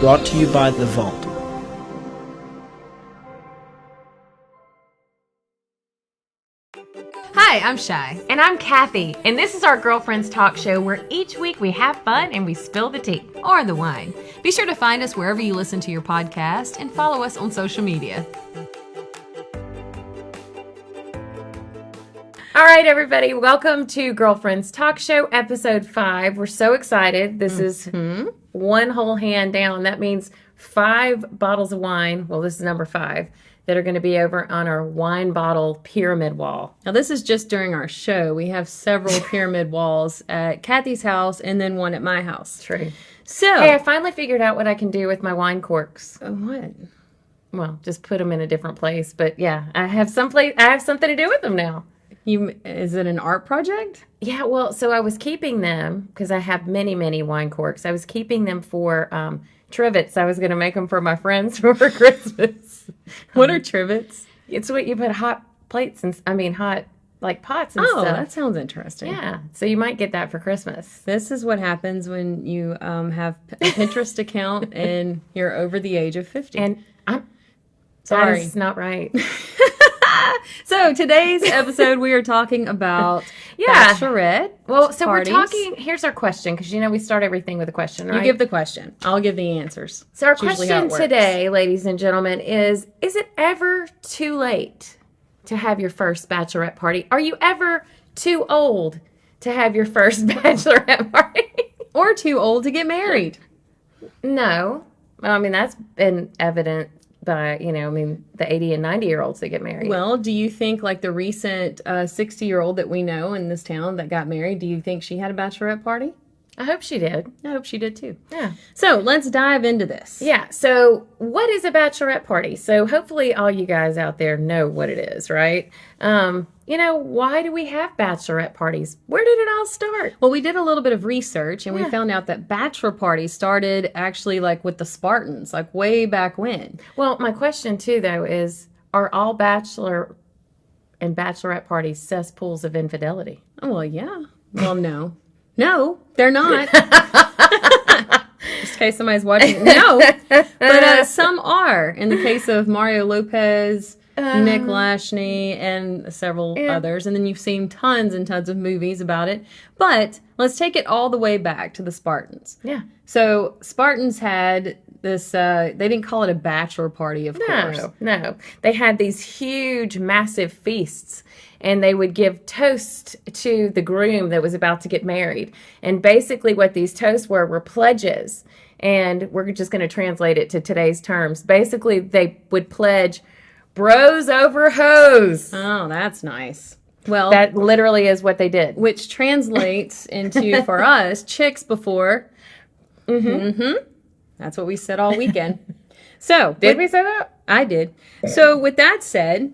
brought to you by The Vault. Hi, I'm Shy. And I'm Kathy, and this is our Girlfriends Talk Show where each week we have fun and we spill the tea. Or the wine. Be sure to find us wherever you listen to your podcast and follow us on social media. All right, everybody, welcome to Girlfriends Talk Show, episode 5. We're so excited. This is one whole hand down. That means 5 bottles of wine. Well, this is number 5. That are going to be over on our wine bottle pyramid wall. Now, this is just during our show. We have several pyramid walls at Kathy's house and then one at my house. True. So, hey, I finally figured out what I can do with my wine corks. What? Well, just put them in a different place. But yeah, I have something to do with them now. Is it an art project? Yeah, well, so I was keeping them because I have many, many wine corks. I was keeping them for trivets. I was going to make them for my friends for Christmas. What are trivets? It's what you put hot plates and hot like pots and stuff. Oh, that sounds interesting. Yeah, so you might get that for Christmas. This is what happens when you have a Pinterest account and you're over the age of 50. And I'm sorry, that is not right. So today's episode, we are talking about Bachelorette. Well, so parties. we're talking. Here's our question, because we start everything with a question, right? You give the question. I'll give the answers. So our question today, ladies and gentlemen, is it ever too late to have your first bachelorette party? Are you ever too old to have your first bachelorette party? Or too old to get married? No. I mean, that's been evident by, the 80 and 90-year-olds that get married. Well, do you think, like the recent 60-year-old that we know in this town that got married, do you think she had a bachelorette party? I hope she did. I hope she did, too. Yeah. So, let's dive into this. Yeah. So, what is a bachelorette party? So, hopefully all you guys out there know what it is, right? Why do we have bachelorette parties? Where did it all start? Well, we did a little bit of research, and we found out that bachelor parties started actually, like, with the Spartans, like, way back when. Well, my question, too, though, is, are all bachelor and bachelorette parties cesspools of infidelity? Oh, well, yeah. Well, no. No, they're not. Just in case somebody's watching. No. But some are. In the case of Mario Lopez, Nick Lachey, and several others. And then you've seen tons and tons of movies about it. But let's take it all the way back to the Spartans. Yeah. So Spartans had this, they didn't call it a bachelor party, of course. No. They had these huge, massive feasts. And they would give toasts to the groom that was about to get married. And basically what these toasts were pledges. And we're just going to translate it to today's terms. Basically, they would pledge bros over hoes. Oh, that's nice. Well, that literally is what they did. Which translates into, for us, chicks before. That's what we said all weekend. So, did we say that? I did. So, with that said,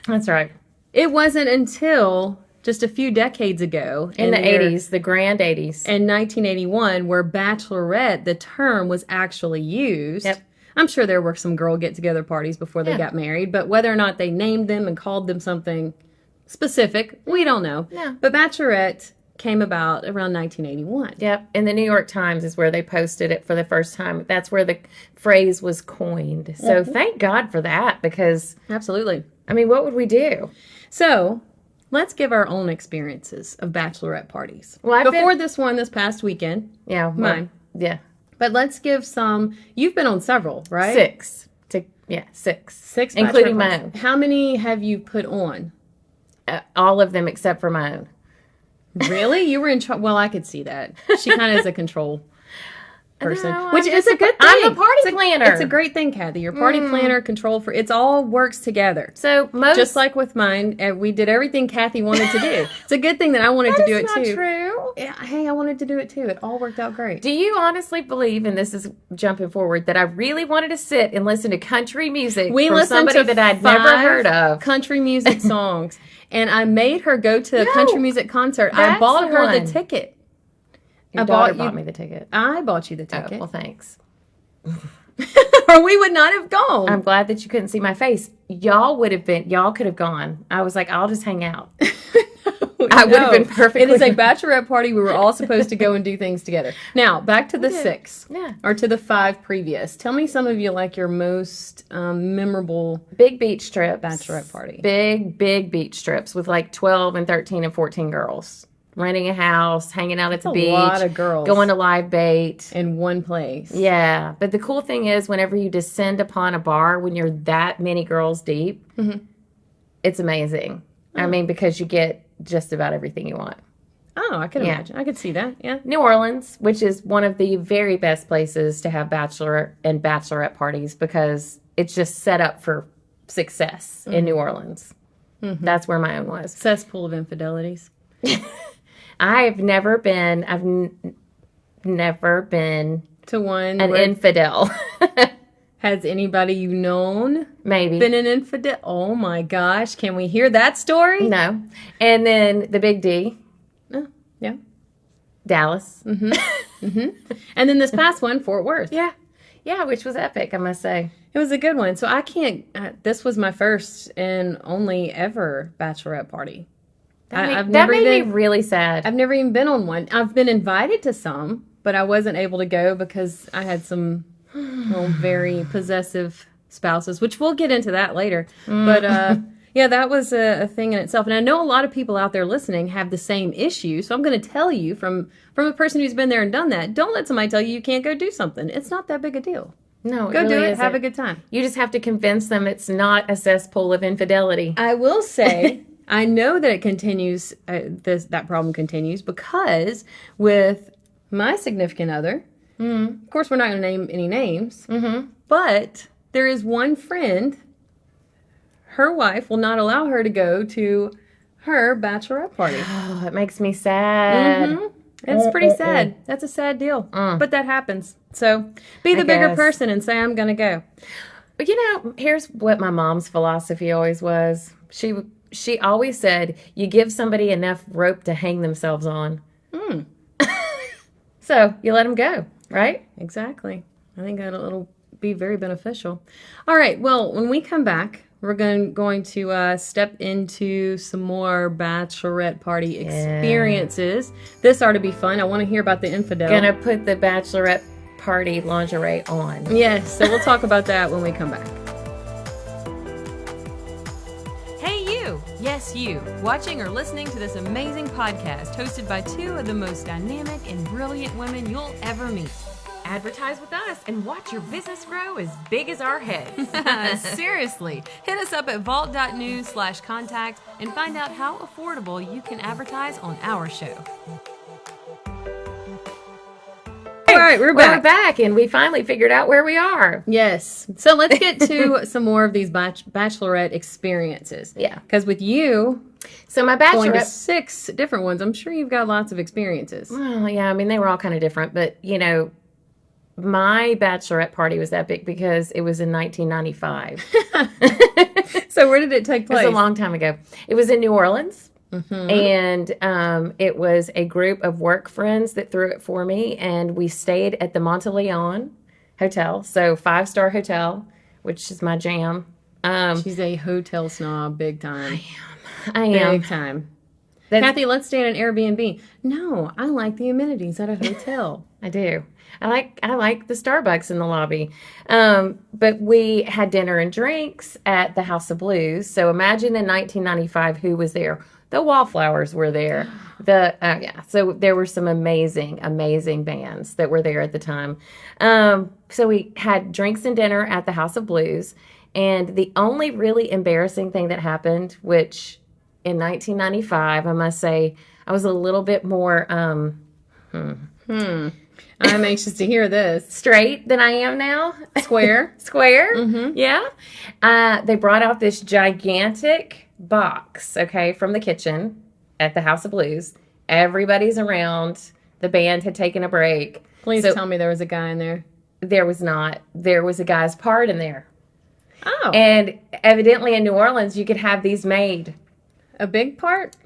that's right. It wasn't until just a few decades ago. In the 80s, the grand 80s. In 1981, where bachelorette, the term, was actually used. Yep. I'm sure there were some girl get-together parties before they got married, but whether or not they named them and called them something specific, we don't know. Yeah. But bachelorette came about around 1981. Yep. And the New York Times is where they posted it for the first time. That's where the phrase was coined. So thank God for that, because... Absolutely. I mean, what would we do? So, let's give our own experiences of bachelorette parties. Well, Before this one this past weekend. Yeah. Mine. Yeah. But let's give some... You've been on several, right? 6. 6. Including my own. How many have you put on? All of them except for my own. Really? You were in charge? Well, I could see that. She kind of is a control person, No, which is a good thing. I'm a party planner. It's a great thing, Kathy. You're party planner, control for it's all works together. So just like with mine, we did everything Kathy wanted to do. It's a good thing that I wanted to do it too. That's not true. Yeah, hey, I wanted to do it too. It all worked out great. Do you honestly believe, and this is jumping forward, that I really wanted to sit and listen to country music from somebody that I'd never heard of? Country music songs, and I made her go to a country music concert. I bought her the ticket. Your daughter bought me the ticket. I bought you the ticket. Oh, well, thanks. Or we would not have gone. I'm glad that you couldn't see my face. Y'all could have gone. I was like, I'll just hang out. I would have been perfectly. It is a bachelorette party. We were all supposed to go and do things together. Now, back to the 6. Yeah. Or to the 5 previous. Tell me some of you like your most memorable big beach trips. bachelorette party. Big beach trips with like 12 and 13 and 14 girls. Renting a house, hanging out at the beach. A lot of girls. Going to live bait. In one place. Yeah. But the cool thing is whenever you descend upon a bar, when you're that many girls deep, it's amazing. I mean, because you get just about everything you want. Oh, I can imagine. I could see that. Yeah. New Orleans, which is one of the very best places to have bachelor and bachelorette parties because it's just set up for success in New Orleans. That's where my own was. Cesspool of infidelities. I've never been To one an where infidel. has anybody you known Maybe. been an infidel? Oh my gosh. Can we hear that story? No. And then the Big D, Oh, yeah. Dallas. And then this past one, Fort Worth. Yeah. Yeah, which was epic, I must say. It was a good one. So I can't, this was my first and only ever bachelorette party. That made me really sad. I've never even been on one. I've been invited to some, but I wasn't able to go because I had some very possessive spouses, which we'll get into that later. But yeah, that was a thing in itself. And I know a lot of people out there listening have the same issue. So I'm going to tell you from a person who's been there and done that, don't let somebody tell you can't go do something. It's not that big a deal. No, Go really do it. isn't. Have a good time. You just have to convince them it's not a cesspool of infidelity. I will say, I know that it continues, that problem continues because with my significant other, of course, we're not going to name any names, but there is one friend, her wife will not allow her to go to her bachelorette party. Oh, it makes me sad. It's pretty sad. That's a sad deal. But that happens. So be the bigger person and say, I'm going to go. But you know, here's what my mom's philosophy always was. She always said, you give somebody enough rope to hang themselves on. So you let them go, right? Exactly. I think it'll be very beneficial. All right. Well, when we come back, we're going to step into some more bachelorette party experiences. This ought to be fun. I want to hear about the infidel. Gonna put the bachelorette party lingerie on. Yes. So we'll talk about that when we come back. Hey you! Yes, you, watching or listening to this amazing podcast hosted by 2 of the most dynamic and brilliant women you'll ever meet. Advertise with us and watch your business grow as big as our heads. Seriously, hit us up at vault.news/contact and find out how affordable you can advertise on our show. All right, we're We're back, and we finally figured out where we are. Yes. So let's get to some more of these bachelorette experiences. Yeah. Because with you So my going to bachelorette... 6 different ones, I'm sure you've got lots of experiences. Well, yeah, I mean, they were all kind of different, but, you know, my bachelorette party was epic because it was in 1995. So where did it take place? It was a long time ago. It was in New Orleans. And it was a group of work friends that threw it for me, and we stayed at the Monteleone Hotel, so 5-star hotel, which is my jam. She's a hotel snob, big time. I am. Big time. Kathy, let's stay at an Airbnb. No, I like the amenities at a hotel. I do. I like the Starbucks in the lobby. But we had dinner and drinks at the House of Blues. So imagine in 1995 who was there. The Wallflowers were there. So there were some amazing, amazing bands that were there at the time. So we had drinks and dinner at the House of Blues. And the only really embarrassing thing that happened, which in 1995, I must say, I was a little bit more I'm anxious to hear this. straight than I am now. Square. Yeah. They brought out this gigantic box, okay, from the kitchen at the House of Blues. Everybody's around. The band had taken a break. Please tell me there was a guy in there. There was not. There was a guy's part in there. Oh. And evidently in New Orleans, you could have these made. A big part?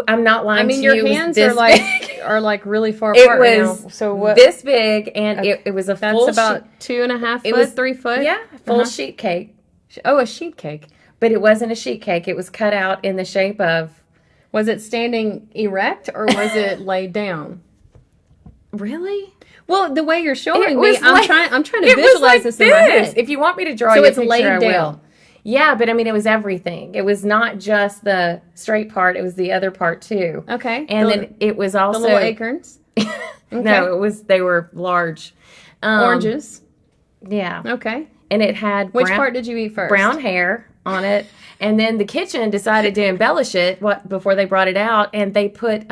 I'm not lying to you. Your hands are like really far It apart right was now. So what? this big, and it was a That's full about 2.5 foot, It was 3 foot? Yeah, full sheet cake. Oh, a sheet cake. But it wasn't a sheet cake. It was cut out in the shape of Was it standing erect or was it laid down? Really? Well, the way you're showing It me, was I'm like- trying to It was visualize like this in my head. If you want me to draw So you a it's picture, laid I down. will. Yeah, but I mean, it was everything. It was not just the straight part; it was the other part too. Okay. And then it was also The little acorns? No, it was. They were large. Oranges? Yeah. Okay. And it had Which part did you eat first? brown hair on it. And then the kitchen decided to embellish it before they brought it out, and they put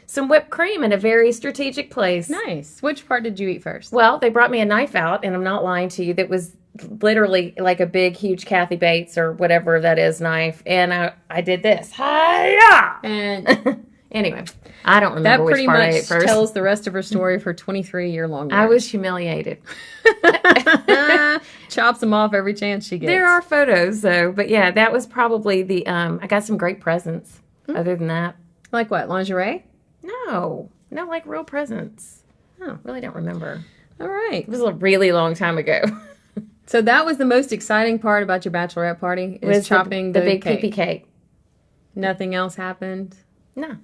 some whipped cream in a very strategic place. Nice. Which part did you eat first? Well, they brought me a knife out, and I'm not lying to you, that was literally like a big, huge Kathy Bates or whatever that is knife, and I did this. Hi-ya! And Anyway, I don't remember that which pretty part I ate much first. tells the rest of her story of her 23-year-long I marriage. was humiliated. Chops them off every chance she gets. There are photos, though. But yeah, that was probably the, I got some great presents. Other than that. Like what, lingerie? No, like real presents. Oh. Really don't remember. All right. It was a really long time ago. So that was the most exciting part about your bachelorette party, is chopping the the big cake. KPK. Nothing else happened? No.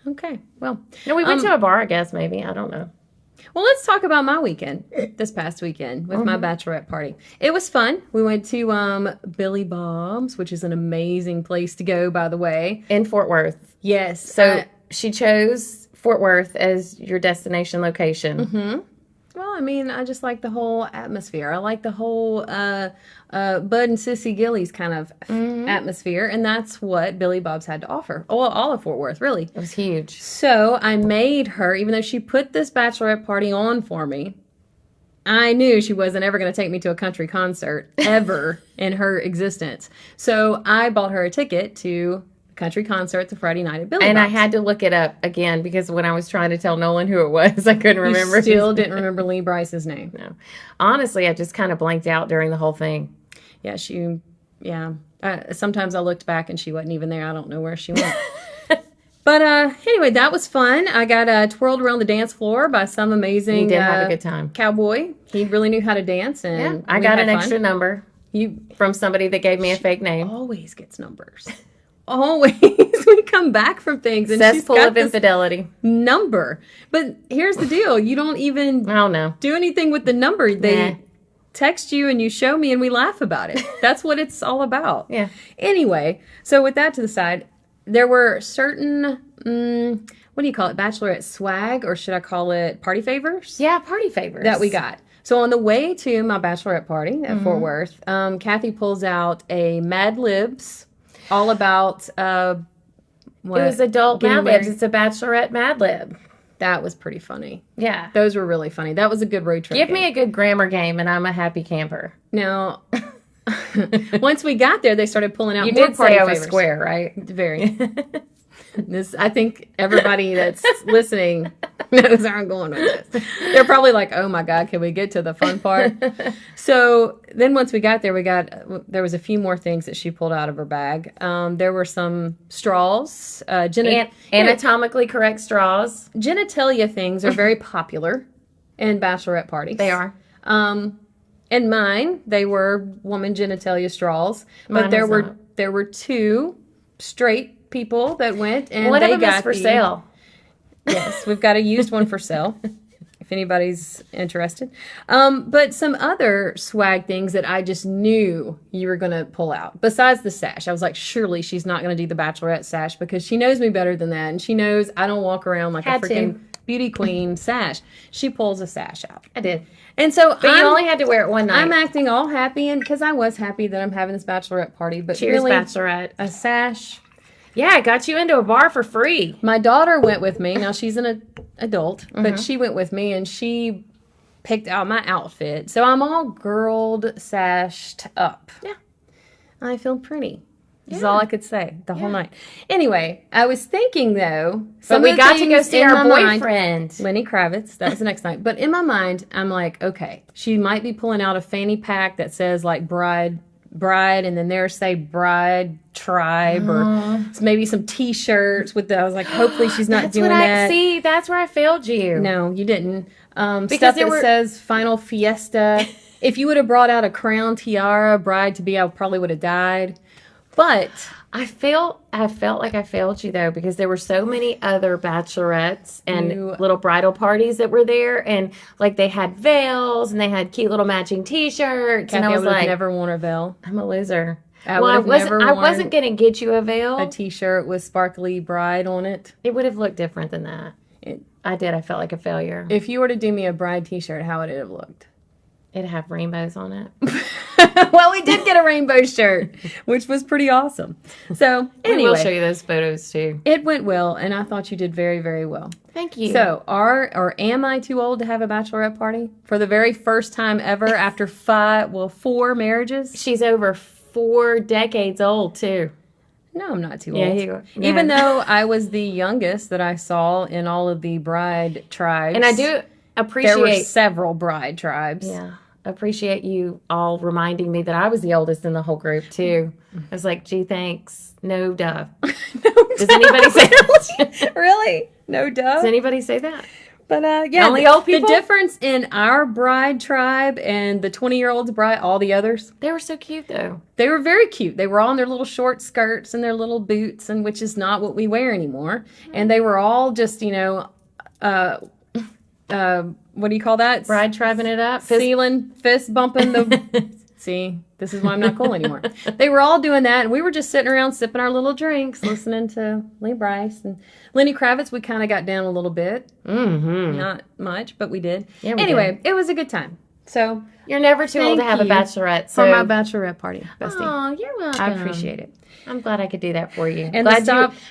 Okay, well. No, we went to a bar, I guess, maybe. I don't know. Well, let's talk about my weekend, this past weekend, with my bachelorette party. It was fun. We went to Billy Bob's, which is an amazing place to go, by the way. In Fort Worth. Yes. So she chose Fort Worth as your destination location. Well, I mean, I just like the whole atmosphere. I like the whole Bud and Sissy Gillies kind of atmosphere, and that's what Billy Bob's had to offer. Oh, all of Fort Worth, really. It was huge. So I made her, even though she put this bachelorette party on for me, I knew she wasn't ever going to take me to a country concert ever in her existence. So I bought her a ticket to a country concert the Friday night at Billy And I Bob's. had to look it up again because when I was trying to tell Nolan who it was, I couldn't remember. You still didn't remember Lee Bryce's name. No. Honestly, I just kind of blanked out during the whole thing. Yeah. Sometimes I looked back and she wasn't even there. I don't know where she went. But anyway, that was fun. I got twirled around the dance floor by some amazing You did have a good time. cowboy. He really knew how to dance. And Yeah, I we got had an fun. extra number You from somebody that gave me a fake name. always gets numbers. Always. We come back from things and she's Cesspool got of this infidelity. number. But here's the deal. You don't even Oh, no. do anything with the number. They Nah. text you and you show me and we laugh about it. That's what it's all about. Yeah. Anyway, so with that to the side, there were certain, what do you call it, bachelorette swag, or should I call it party favors? Yeah, party favors. That we got. So on the way to my bachelorette party at Fort Worth, Kathy pulls out a Mad Libs, all about, what? It was adult Getting Mad Libs. married. It's a bachelorette Mad Lib. That was pretty funny. Yeah. Those were really funny. That was a good road trip. Give me a good grammar game and I'm a happy camper. Now, once we got there, they started pulling out You more did party say I was favors. square, right? Very. I think everybody that's listening knows where I'm going with this. They're probably like, "Oh my God, can we get to the fun part?" So then, once we got there, there was a few more things that she pulled out of her bag. There were some straws, Anatomically correct straws. genitalia things are very popular in bachelorette parties. They are. And mine, they were woman genitalia straws, but Mine there was were not. there were two straight people that went, and One of they them got is for the- sale. Yes, we've got a used one for sale, if anybody's interested. But some other swag things that I just knew you were going to pull out. Besides the sash, I was like, surely she's not going to do the bachelorette sash because she knows me better than that, and she knows I don't walk around like Had a to. freaking beauty queen sash. She pulls a sash out, I did. and so But you only had to wear it one night. I'm acting all happy, and because I was happy that I'm having this bachelorette party, but Cheers, really, Bachelorette. a sash. Yeah, I got you into a bar for free. My daughter went with me. Now she's an adult, Mm-hmm. but she went with me, and she picked out my outfit. So I'm all girled, sashed up. Yeah. I feel pretty. Is all I could say the whole night. Anyway, I was thinking though, But we got to go see our boyfriend. boyfriend. Lenny Kravitz. That was the next night. But in my mind, I'm like, okay, she might be pulling out a fanny pack that says like bride, and then there say bride tribe, or maybe some T-shirts with the. I was like, hopefully she's not That's doing what that. See, that's where I failed you. No, you didn't. Stuff there that were- says final fiesta. If you would have brought out a crown tiara, bride to be, I probably would have died. But I felt like I failed you though, because there were so many other bachelorettes and little bridal parties that were there, and like they had veils and they had cute little matching T-shirts, Kathy, and I was would have like, never worn a veil. I'm a loser. I wasn't gonna get you a veil. A T-shirt with sparkly bride on it. It would have looked different than that. I felt like a failure. If you were to do me a bride T-shirt, how would it have looked? It'd have rainbows on it. Well, we did get a rainbow shirt, which was pretty awesome. So anyway, we'll show you those photos too. It went well, and I thought you did very, very well. Thank you. So, am I too old to have a bachelorette party for the very first time ever after 4 marriages? She's over 4 decades old too. No, I'm not too Yeah, old. you are. Even though I was the youngest that I saw in all of the bride tribes. And I do appreciate... There were several bride tribes. Yeah. Appreciate you all reminding me that I was the oldest in the whole group too. I was like, gee, thanks. No duh. Does anybody say that? Really? No duh? Does anybody say that? But yeah, only old people? The difference in our bride tribe and the 20-year-olds bride, all the others, They were so cute though. they were very cute. They were all in their little short skirts and their little boots, and which is not what we wear anymore. And they were all just, what do you call that? Bride tribing it up. Fist bumping the... See, this is why I'm not cool anymore. They were all doing that, and we were just sitting around sipping our little drinks, listening to Lee Bryce. And Lenny Kravitz, we kind of got down a little bit. Mm-hmm. Not much, but we did. Yeah, we anyway, it was a good time. So You're never too old to have a bachelorette. for my bachelorette party, bestie. Oh, you're welcome. I appreciate it. I'm glad I could do that for you. And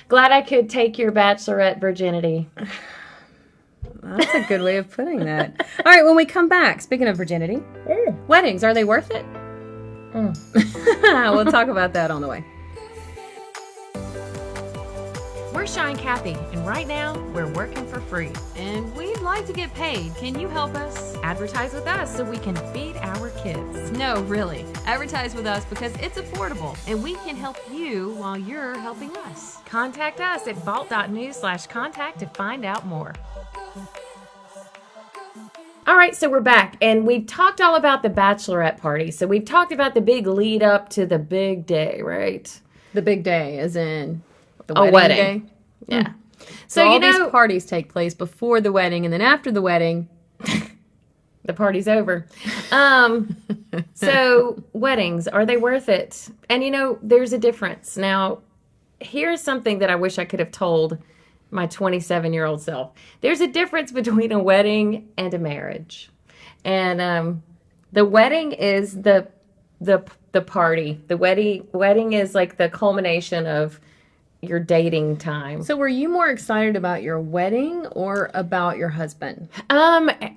glad I could take your bachelorette virginity. That's a good way of putting that. All right, when we come back, speaking of virginity, weddings, are they worth it? We'll talk about that on the way. We're Shy and Kathy, and right now we're working for free. And we'd like to get paid. Can you help us? Advertise with us so we can feed our kids. No, really. Advertise with us because it's affordable, and we can help you while you're helping us. Contact us at vault.news/contact to find out more. All right, so we're back, and we've talked all about the bachelorette party. So we've talked about the big lead up to the big day, right? The big day, as in the wedding day? Yeah. So all these parties take place before the wedding, and then after the wedding, the party's over. So weddings, are they worth it? And there's a difference. Now, here's something that I wish I could have told my 27-year-old self. There's a difference between a wedding and a marriage. And the wedding is the party. The wedding is like the culmination of your dating time. So were you more excited about your wedding or about your husband?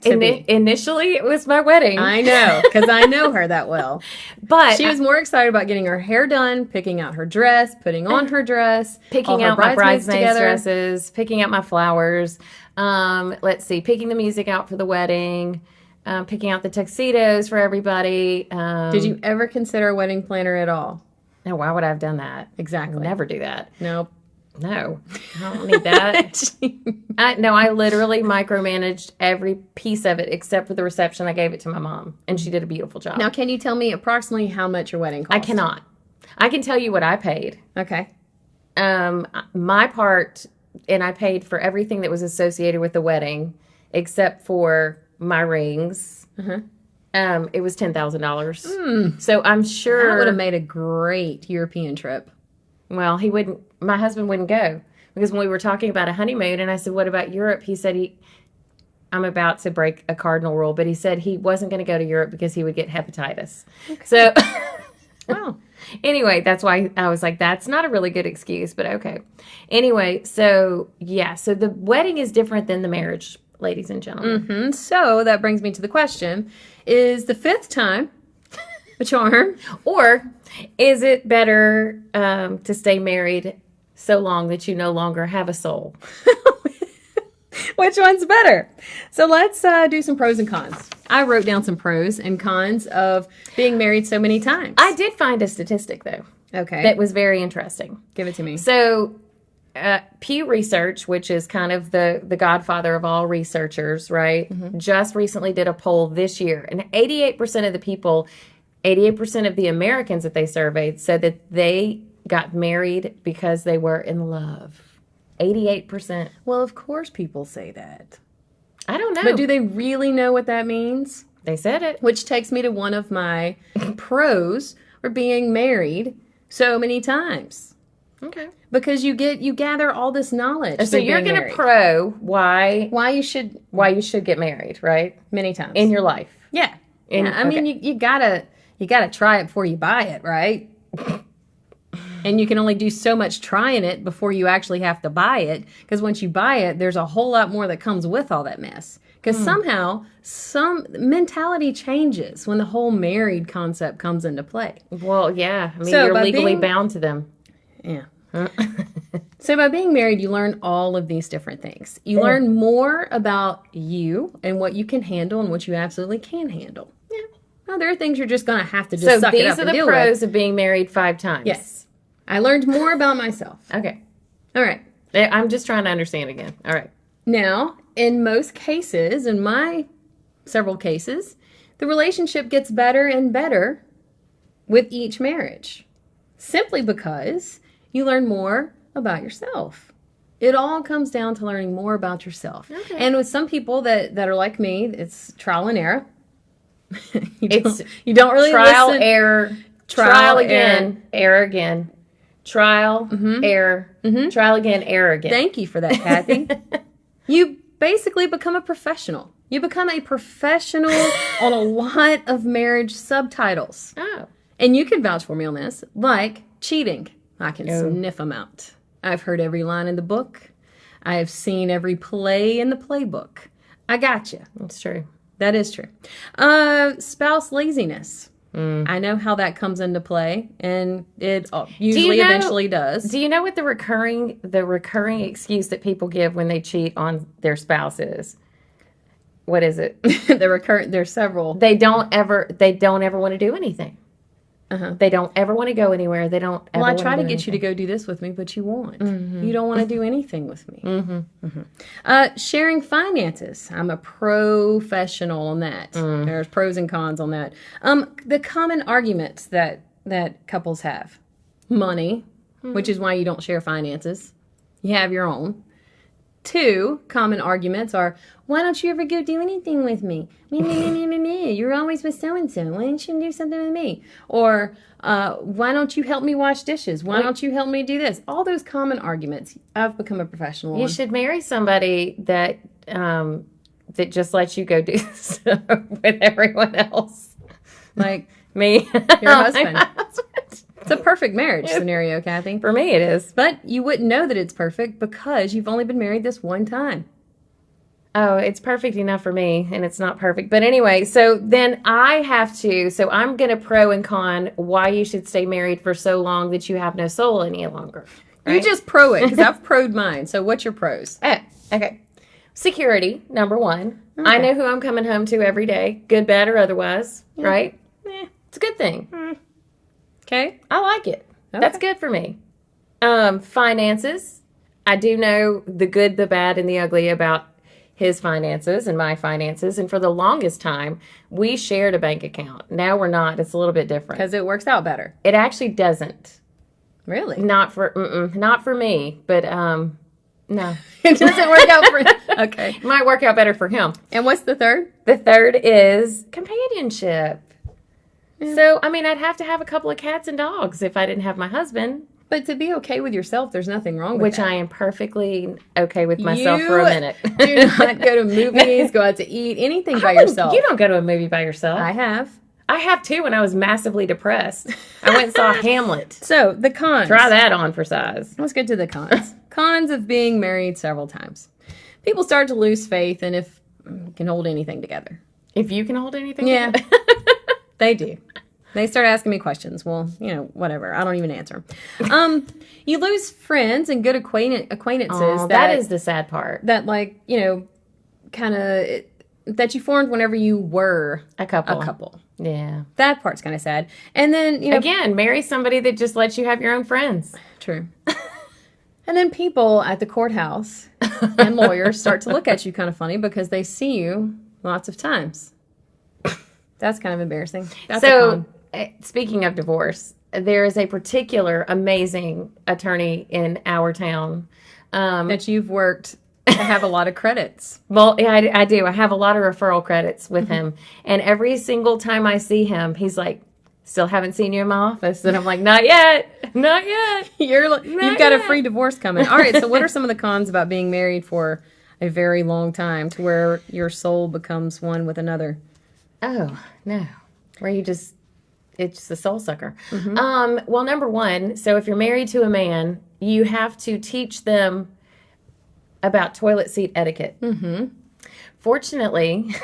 Initially it was my wedding. I know, because I know her that well. But she was more excited about getting her hair done, picking out her dress, putting on her dress, picking out my bridesmaids dresses, picking out my flowers. Picking the music out for the wedding, picking out the tuxedos for everybody. Did you ever consider a wedding planner at all? No, why would I have done that? Exactly. Never do that. Nope. No, I don't need that. I literally micromanaged every piece of it except for the reception. I gave it to my mom, and she did a beautiful job. Now, can you tell me approximately how much your wedding cost? I cannot. I can tell you what I paid. Okay. My part, and I paid for everything that was associated with the wedding except for my rings. Uh-huh. It was $10,000. So I'm sure that would have made a great European trip. Well, my husband wouldn't go because when we were talking about a honeymoon and I said, what about Europe? He said I'm about to break a cardinal rule, but he said he wasn't going to go to Europe because he would get hepatitis. Okay. So, wow. Anyway, that's why I was like, that's not a really good excuse, but okay. Anyway, so the wedding is different than the marriage, ladies and gentlemen. Mm-hmm. So that brings me to the question, is the 5th time a charm? Or is it better to stay married so long that you no longer have a soul? Which one's better? So let's do some pros and cons. I wrote down some pros and cons of being married so many times. I did find a statistic, though. Okay. That was very interesting. Give it to me. So Pew Research, which is kind of the godfather of all researchers, right, just recently did a poll this year. And 88% of the people, 88% of the Americans that they surveyed said that they got married because they were in love. 88%. Well, of course people say that. I don't know. But do they really know what that means? They said it. Which takes me to one of my pros for being married so many times. Okay. Because you gather all this knowledge. So you're going to why you should get married, right? Many times in your life. Yeah. I mean, you gotta try it before you buy it, right? And you can only do so much trying it before you actually have to buy it. Because once you buy it, there's a whole lot more that comes with all that mess. Because somehow, some mentality changes when the whole married concept comes into play. Well, yeah. I mean, you're legally bound to them. Yeah. So by being married, you learn all of these different things. You learn more about you and what you can handle and what you absolutely can handle. Yeah. Well, there are things you're just going to have to just suck it up and deal with. So these are the pros of being married 5 times. Yes. I learned more about myself. Okay. All right. I'm just trying to understand again. All right. Now, in most cases, in my several cases, the relationship gets better and better with each marriage. Simply because you learn more about yourself. It all comes down to learning more about yourself. Okay. And with some people that are like me, it's trial and error. you don't really trial, listen. Error, trial again, error again. Trial, error, trial again, error again. Thank you for that, Kathy. You basically become a professional. You become a professional on a lot of marriage subtitles. Oh. And you can vouch for me on this, like cheating. I can sniff them out. I've heard every line in the book. I have seen every play in the playbook. I got you. That's true. That is true. Spouse laziness. I know how that comes into play, and it usually eventually does. Do you know what the recurring excuse that people give when they cheat on their spouse is? What is it? There's several. They don't ever want to do anything. They don't ever want to go anywhere. They don't ever I try to get you to go do this with me, but you won't. You don't want to do anything with me. Sharing finances. I'm a professional on that. There's pros and cons on that. The common arguments that couples have. Money, which is why you don't share finances. You have your own. 2 common arguments are, why don't you ever go do anything with me? Me. You're always with so-and-so. Why don't you do something with me? Or, why don't you help me wash dishes? Why don't you help me do this? All those common arguments. I've become a professional. You should marry somebody that just lets you go do stuff with everyone else. Like me. Your husband. It's a perfect marriage scenario, Kathy. For me, it is. But you wouldn't know that it's perfect because you've only been married this one time. Oh, it's perfect enough for me, and it's not perfect. But anyway, so then I'm going to pro and con why you should stay married for so long that you have no soul any longer. Right? You just pro it, because I've pro'd mine. So what's your pros? Okay. Security, number 1. Okay. I know who I'm coming home to every day, good, bad, or otherwise, right? It's a good thing. Okay. I like it. Okay. That's good for me. Finances. I do know the good, the bad, and the ugly about his finances and my finances. And for the longest time, we shared a bank account. Now we're not. It's a little bit different. Because it works out better. It actually doesn't. Really? Not for me, but no. It doesn't work out for Okay. It might work out better for him. And what's the third? The third is companionship. Yeah. So, I mean, I'd have to have a couple of cats and dogs if I didn't have my husband. But to be okay with yourself, there's nothing wrong with that. Which I am perfectly okay with myself for a minute. Do not go to movies, go out to eat, anything by yourself. You don't go to a movie by yourself. I have. I have too when I was massively depressed. I went and saw Hamlet. So, the cons. Try that on for size. Let's get to the cons. Cons of being married several times. People start to lose faith in if you can hold anything together. If you can hold anything together? They do. They start asking me questions. Well, whatever. I don't even answer. You lose friends and good acquaintances. Oh, that is the sad part. That, kind of, that you formed whenever you were a couple. Yeah. That part's kind of sad. And then, again, marry somebody that just lets you have your own friends. True. And then people at the courthouse and lawyers start to look at you kind of funny because they see you lots of times. That's kind of embarrassing. That's so, speaking of divorce, there is a particular amazing attorney in our town. That you've worked to have a lot of credits. Well, yeah, I do. I have a lot of referral credits with him. And every single time I see him, he's like, still haven't seen you in my office. And I'm like, not yet. Not yet. You've got a free divorce coming. All right, so what are some of the cons about being married for a very long time to where your soul becomes one with another? Oh, no. Where it's a soul sucker. Well, number one, so if you're married to a man, you have to teach them about toilet seat etiquette. Fortunately,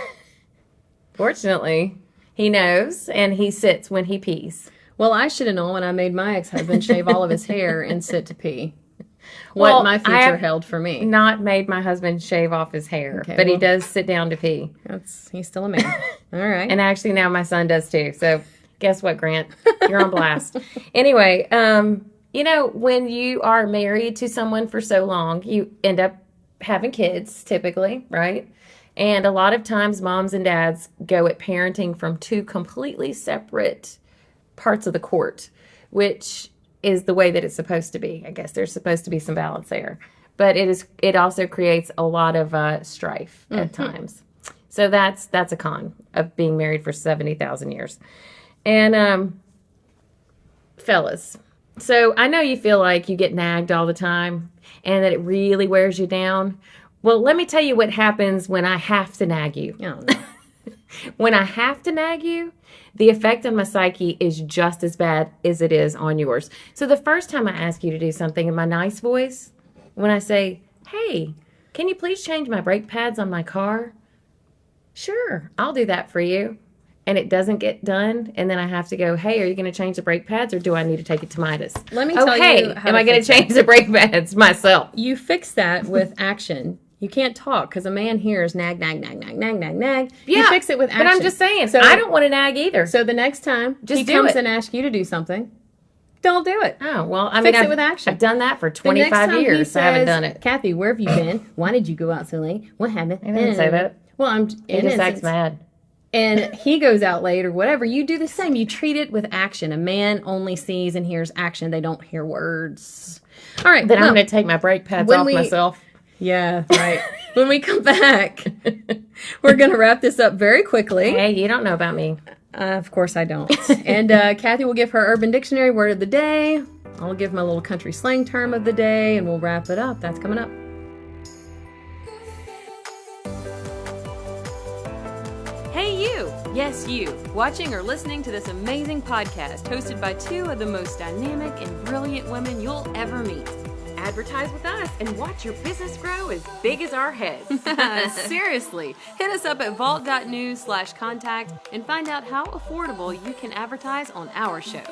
he knows, and he sits when he pees. Well, I should have known when I made my ex-husband shave all of his hair and sit to pee. What my future held for me. Not made my husband shave off his hair, but he does sit down to pee. He's still a man. All right. And actually now my son does too. So guess what, Grant? You're on blast. Anyway, when you are married to someone for so long, you end up having kids typically, right? And a lot of times moms and dads go at parenting from two completely separate parts of the court, which is the way that it's supposed to be. I guess there's supposed to be some balance there. But it also creates a lot of strife at times. So that's a con of being married for 70,000 years. And fellas, so I know you feel like you get nagged all the time and that it really wears you down. Well, let me tell you what happens when I have to nag you. Oh, no. When I have to nag you, the effect on my psyche is just as bad as it is on yours. So the first time I ask you to do something in my nice voice, when I say, hey, can you please change my brake pads on my car? Sure, I'll do that for you. And it doesn't get done, and then I have to go, hey, are you going to change the brake pads, or do I need to take it to Midas? Let me tell you how am I going to change the brake pads myself? You fix that with action. You can't talk because a man hears nag, nag, nag, nag, nag, nag, nag. Yeah, you fix it with action. But I'm just saying, so I don't want to nag either. So the next time he comes and asks you to do something, don't do it. Oh, well, Fix it with action. I've done that for 25 years. I haven't done it. Kathy, where have you been? Why did you go out so late? What happened? I didn't say that. Well, He just acts mad. And he goes out late or whatever. You do the same. You treat it with action. A man only sees and hears action. They don't hear words. All right. Then I'm going to take my brake pads off myself. Yeah, right. When we come back, we're going to wrap this up very quickly. Hey, you don't know about me. Of course I don't. And Kathy will give her Urban Dictionary word of the day. I'll give my little country slang term of the day, and we'll wrap it up. That's coming up. Hey, you! Yes, you! Watching or listening to this amazing podcast hosted by two of the most dynamic and brilliant women you'll ever meet. Advertise with us and watch your business grow as big as our heads. Seriously, hit us up at vault.news/contact and find out how affordable you can advertise on our show.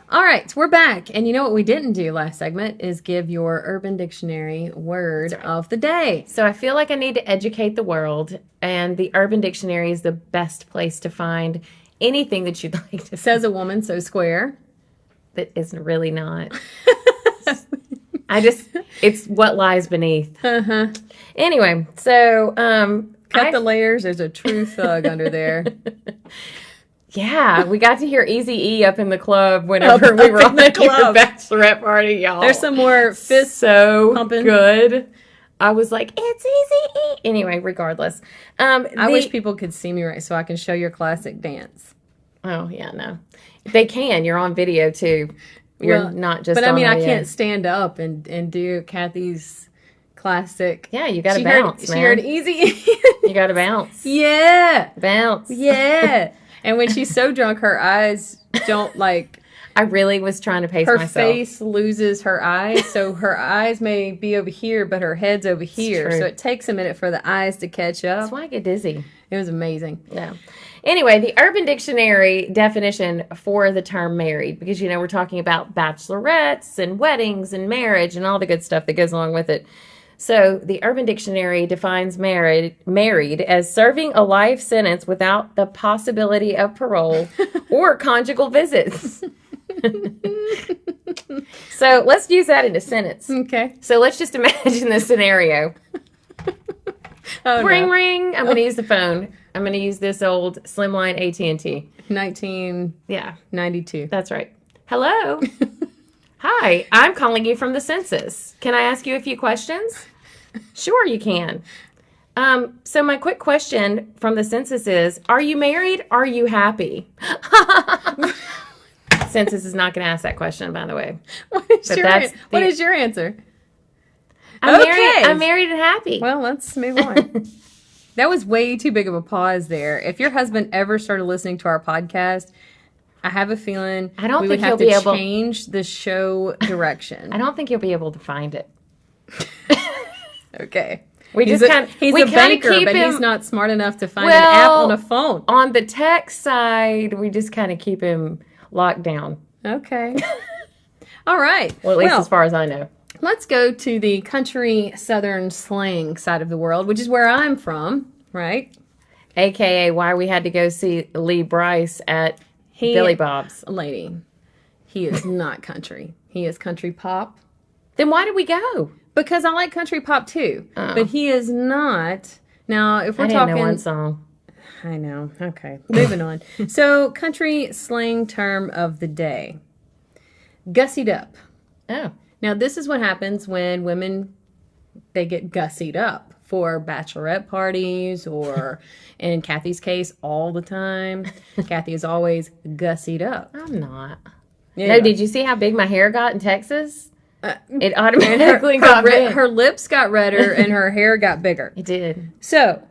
All right, we're back. And you know what we didn't do last segment is give your Urban Dictionary word of the day. So I feel like I need to educate the world, and the Urban Dictionary is the best place to find anything that you'd like to. Says a woman so square. That is really not. It's what lies beneath. Anyway, so cut the layers. There's a true thug under there. Yeah, we got to hear Eazy-E up in the club whenever we were on the club bachelorette party, y'all. There's some more fist so pumping. Good. I was like, it's Eazy-E. Anyway, regardless. I wish people could see me right so I can show your classic dance. Oh, yeah, no. They can. You're on video, too. You're not just on But, I audio. can't stand up and do Kathy's classic. Yeah, you got to bounce, man. She heard Eazy-E. You got to bounce. Yeah. Bounce. Yeah. And when she's so drunk, her eyes don't I really was trying to pace her myself. face loses her eyes, so her eyes may be over here, but her head's over here. true. So it takes a minute for the eyes to catch up. That's why I get dizzy. It was amazing. Yeah. Anyway, the Urban Dictionary definition for the term married, because, we're talking about bachelorettes and weddings and marriage and all the good stuff that goes along with it. So the Urban Dictionary defines married as serving a life sentence without the possibility of parole or conjugal visits. So let's use that in a sentence. Okay. So let's just imagine the scenario. Oh, Ring, no. ring. I'm going to use the phone. I'm going to use this old slimline AT&T. 1992. Yeah, that's right. Hello. Hi, I'm calling you from the census. Can I ask you a few questions? Sure, you can. So my quick question from the census is, are you married? Are you happy? Census is not going to ask that question, by the way. What is But your that's what is your answer? I'm married and happy. Well, let's move on. That was way too big of a pause there. If your husband ever started listening to our podcast, I have a feeling I don't we think would have he'll to be able- change the show direction. I don't think you'll be able to find it. Okay. We He's just a, kind he's we a kinda banker, keep but him, he's not smart enough to find an app on a phone. On the tech side, we just kind of keep him locked down. Okay. All right. Well, at least as far as I know. Let's go to the country southern slang side of the world, which is where I'm from, right? AKA why we had to go see Lee Bryce at Billy Bob's. Lady, he is not country. He is country pop. Then why did we go? Because I like country pop too. Oh. But he is not. Now, if we're I didn't talking. know one song. I know. Okay. Moving on. So, country slang term of the day gussied up. Oh. Now, this is what happens when women, they get gussied up for bachelorette parties or, in Kathy's case, all the time. Kathy is always gussied up. I'm not. Yeah. No, did you see how big my hair got in Texas? It automatically got big. Her lips got redder and her hair got bigger. It did. So,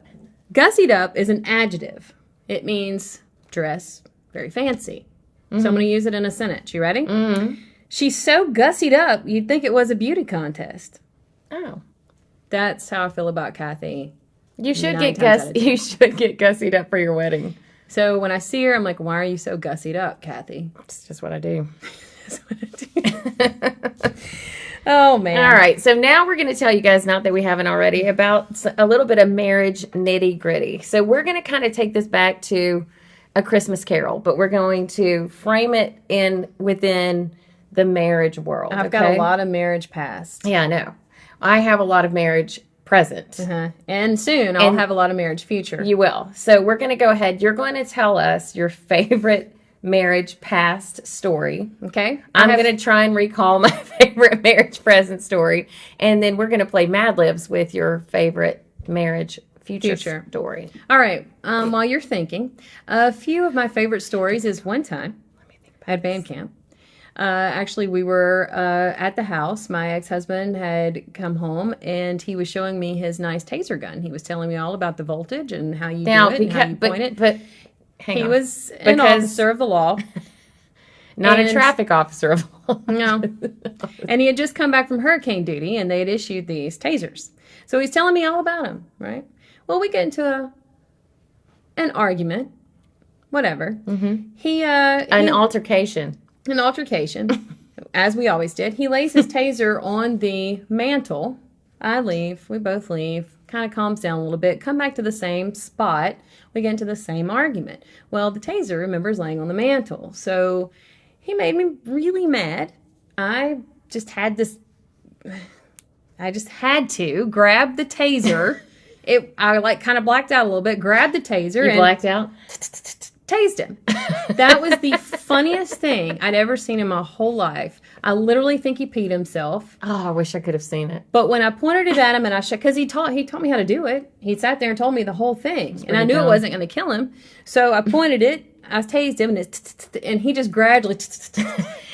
gussied up is an adjective. It means dress very fancy. So I'm going to use it in a sentence. You ready? Mm-hmm. She's so gussied up, you'd think it was a beauty contest. Oh. That's how I feel about Kathy. You should 9 get times out of 10. You should get gussied up for your wedding. So when I see her, I'm like, why are you so gussied up, Kathy? It's just what I do. That's what I do. Oh, man. All right. So now we're going to tell you guys, not that we haven't already, about a little bit of marriage nitty gritty. So we're going to kind of take this back to A Christmas Carol, but we're going to frame it within the marriage world. I've got a lot of marriage past. Yeah, I know. I have a lot of marriage present. And soon I'll have a lot of marriage future. You will. So we're going to go ahead. You're going to tell us your favorite marriage past story. Okay? I'm going to try and recall my favorite marriage present story. And then we're going to play Mad Libs with your favorite marriage future story. All right. While you're thinking, a few of my favorite stories is one time I had band camp. Actually, we were at the house. My ex-husband had come home, and he was showing me his nice taser gun. He was telling me all about the voltage and how you do it and how you point it. But hang on. He was an officer of the law. Not a traffic officer of law. No. And he had just come back from hurricane duty, and they had issued these tasers. So he's telling me all about them, right? Well, we get into an argument. Whatever. Mm-hmm. An altercation. An altercation, as we always did. He lays his taser on the mantle. I leave. We both leave. Kind of calms down a little bit. Come back to the same spot. We get into the same argument. Well, the taser, remember, is laying on the mantle. So he made me really mad. I just had to grab the taser. I like kind of blacked out a little bit. Grabbed the taser. You blacked out? Tased him. That was the funniest thing I'd ever seen in my whole life. I literally think he peed himself. Oh, I wish I could have seen it. But when I pointed it at him and because he taught me how to do it. He sat there and told me the whole thing. And I knew it wasn't going to kill him. So I pointed it. I tased him and he just gradually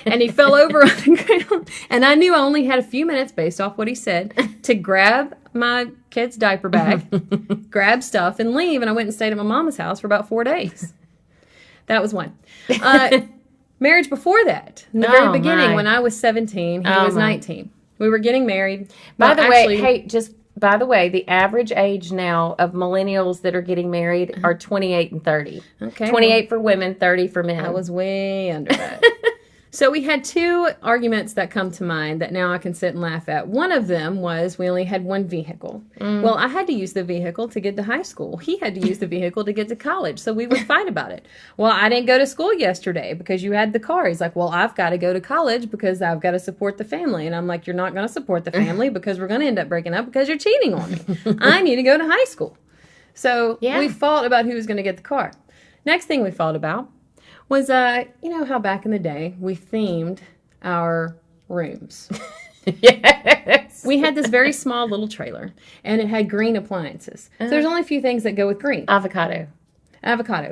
and he fell over on the ground. And I knew I only had a few minutes based off what he said to grab my kid's diaper bag, grab stuff and leave. And I went and stayed at my mama's house for about 4 days. That was one. Marriage before that, in the very beginning, when I was 17, he was 19. We were getting married. By the way, the average age now of millennials that are getting married are 28 and 30. Okay. 28 for women, 30 for men. I was way under that. So we had two arguments that come to mind that now I can sit and laugh at. One of them was we only had one vehicle. Well, I had to use the vehicle to get to high school. He had to use the vehicle to get to college. So we would fight about it. Well, I didn't go to school yesterday because you had the car. He's like, well, I've got to go to college because I've got to support the family. And I'm like, you're not going to support the family because we're going to end up breaking up because you're cheating on me. I need to go to high school. So we fought about who was going to get the car. Next thing we fought about was, you know how back in the day we themed our rooms. Yes. We had this very small little trailer, and it had green appliances. So there's only a few things that go with green. Avocado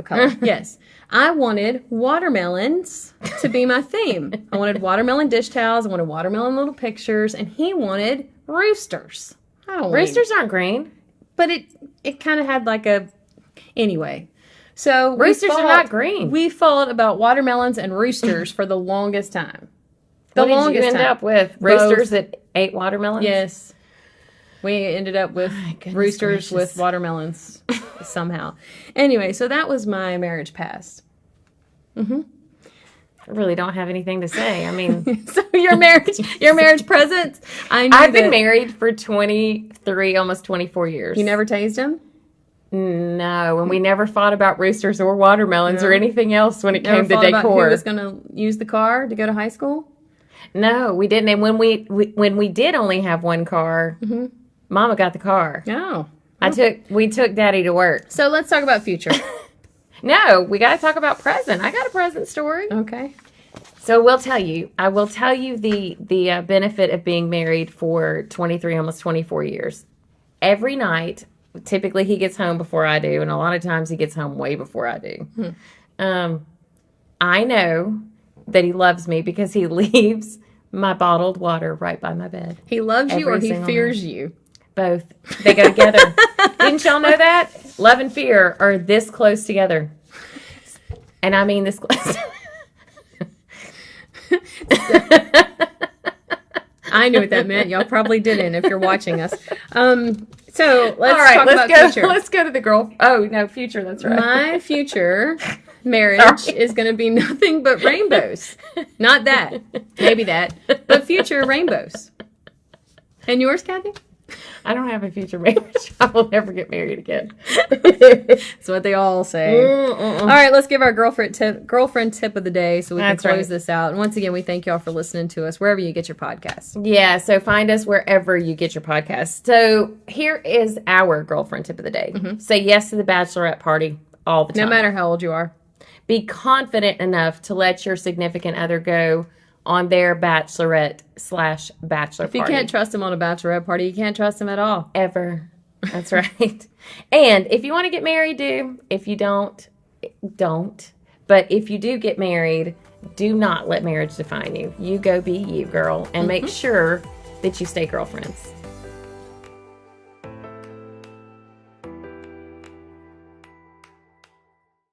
color, yes. I wanted watermelons to be my theme. I wanted watermelon dish towels. I wanted watermelon little pictures, and he wanted roosters. Roosters aren't green. But it kind of had like a... Anyway... So roosters are not green. We fought about watermelons and roosters for the longest time. What did you end up with? Roosters that ate watermelons? Yes. We ended up with roosters with watermelons somehow. Anyway, so that was my marriage past. I really don't have anything to say. I mean, so your marriage present. I've been married for 23, almost 24 years. You never tased him? No, and we never fought about roosters or watermelons or anything else when it came to decor. About who was going to use the car to go to high school? No, we didn't. And when we did only have one car, Mama got the car. Oh, we took Daddy to work. So let's talk about future. No, we got to talk about present. I got a present story. Okay. So I will tell you the benefit of being married for 23, almost 24 years. Every night. Typically, he gets home before I do, and a lot of times he gets home way before I do. I know that he loves me because he leaves my bottled water right by my bed. He loves you or he fears you? Both. They go together. Didn't y'all know that? Love and fear are this close together. And I mean this close. I knew what that meant. Y'all probably didn't if you're watching us. So let's talk about future. Let's go to the girl. Oh, no, future. That's right. My future marriage is going to be nothing but rainbows. Not that. Maybe that. But future rainbows. And yours, Kathy? I don't have a future marriage. I will never get married again. That's what they all say. All right, let's give our girlfriend tip of the day so we can close this out. And once again, we thank y'all for listening to us wherever you get your podcasts. Yeah, so find us wherever you get your podcasts. So here is our girlfriend tip of the day. Say yes to the bachelorette party all the time. No matter how old you are. Be confident enough to let your significant other go on their bachelorette/bachelor party. If you can't trust him on a bachelorette party, you can't trust him at all. Ever. That's right. And if you want to get married, do. If you don't. But if you do get married, do not let marriage define you. You go be you, girl, and make sure that you stay girlfriends.